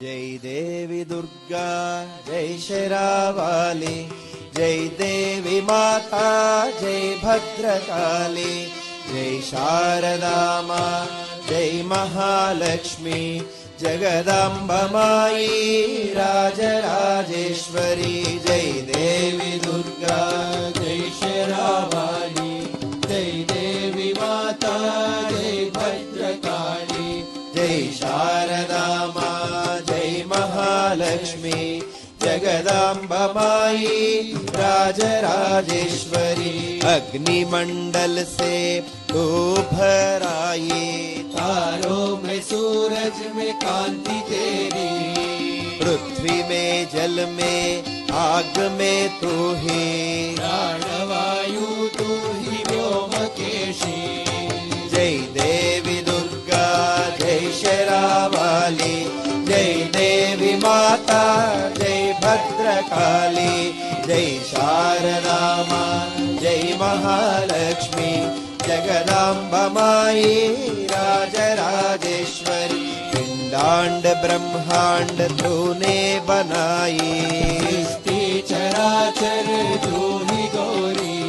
जय देवी दुर्गा जय शेरावाली, जय देवी माता जय भद्रकाली, जय शारदा माँ जय महालक्ष्मी, जगदम्ब माई राजराजेश्वरी। जय देवी दुर्गा जय शेरावाली, जय देवी माता जय भद्रकाली, जय शारदा माँ जय महालक्ष्मी, जगदम्ब माई राजराजेश्वरी। अग्निमंडल से तू भराई, तारों में सूरज में कांति तेरी, पृथ्वी में जल में आग में तू ही, प्राणवायु तू ही व्योमकेशी। जय देवी दुर्गा जय शेरावाली, जय देवी माता जय भद्रकाली, जय शारदा माँ जय महालक्ष्मी, जगदम्ब माई राजराजेश्वरी। पिंडांड ब्रह्मांड तूने बनाई, सृष्टि चराचर तू ही गौरी,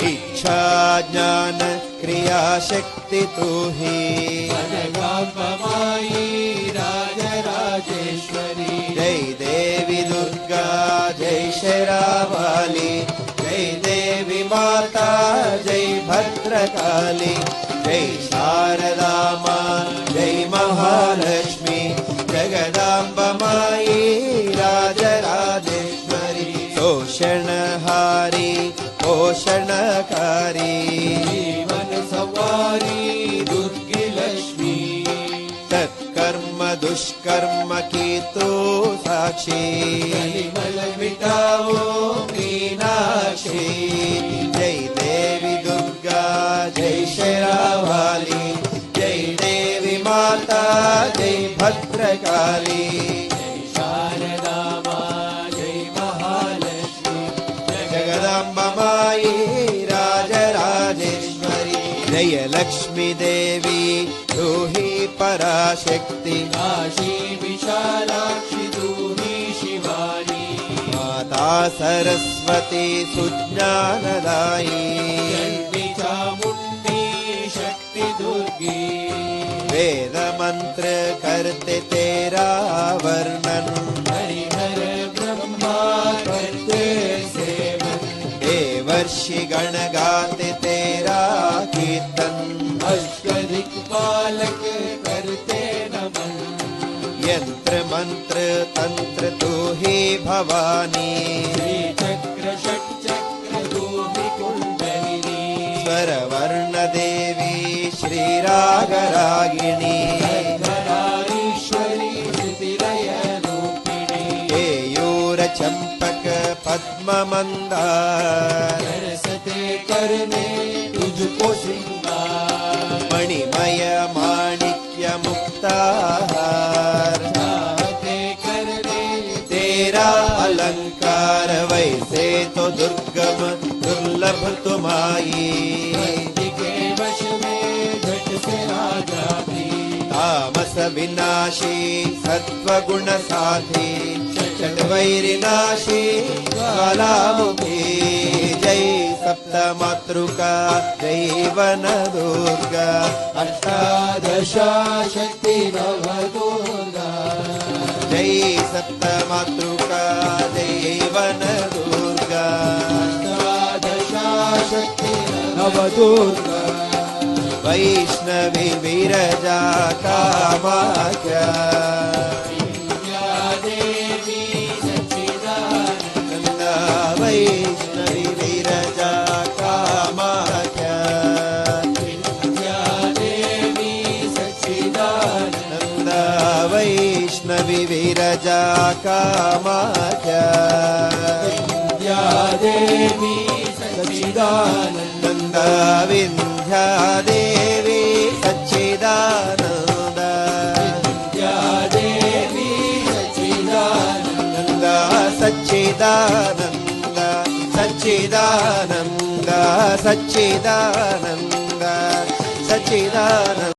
इच्छा ज्ञान क्रिया शक्ति तू ही, जगदम्ब माई राजराजेश्वरी। जय देवी दुर्गा जय शेरावाली, जय देवी माता जय भद्रकाली, जय शारदा माँ जय महालक्ष्मी, जगदम्ब माई राजराजेश्वरी। शोषणहारी पोषणकारी, जीवन सवारी दुर्गी लक्ष्मी, सत्कर्म दुष्कर्म की तो साक्षी, मल मिटाओ मीनाक्षी। जय देवी दुर्गा जय शेरावाली, जय देवी माता जय भद्रकाली, जय शारदा माँ जय महालक्ष्मी, जगदम्ब माई राजराजेश्वरी। जय लक्ष्मी देवी तू ही पराशक्ति, काशी विशालाक्षी तू ही शिवानी, माता सरस्वती सुज्ञानदायी, चंडी चामुंडी शक्ति दुर्गी। वेद मंत्र करते तेरा वर्णन, हरिहर ब्रह्मा करते सेवन, देवर्षि गण गाते तेरा कीर्तन, अष्टदिक्पालक करते नमन, यंत्र मंत्र तंत्र तू ही भवानी, चक्र षट चक्र तू ही कुंडलिनी, स्वर वर्ण देवी श्री राग रागिणी, धरारीश्वरी स्थितिलय रूपिणी, केयूर चंपक पद्म मंदार, करसते करने तुझको श्रृंगार, मणिमय माणिक्य मुक्ताहार, चाहते करने तेरा अलंकार, वैसे तो दुर्गम दुर्लभ तुम्हारी, के वश में झट से आ जाती, तामस विनाशी सत्व गुण साधी, चट वैरिनाशी ज्वालामुखी। जय सप्त मातृका जय वन दुर्गा, अष्टादशा शक्ति नव दुर्गा, जय सप्त मातृका जय वन दुर्गा, अष्टादशा शक्ति नव दुर्गा। वैष्णवी विरजा कामाख्या, वैष्णवी विरजा कामाख्या, विद्या देवी सच्चिदानंद, वैष्णवी विरजा कामाख्या, विद्या देवी सच्चिदानंद, विद्या देवी सच्चिदानंद, विद्या देवी सच्चिदानंद, सच्चिदानंद सच्चिदानंद सच्चिदानंद सच्चिदानंद।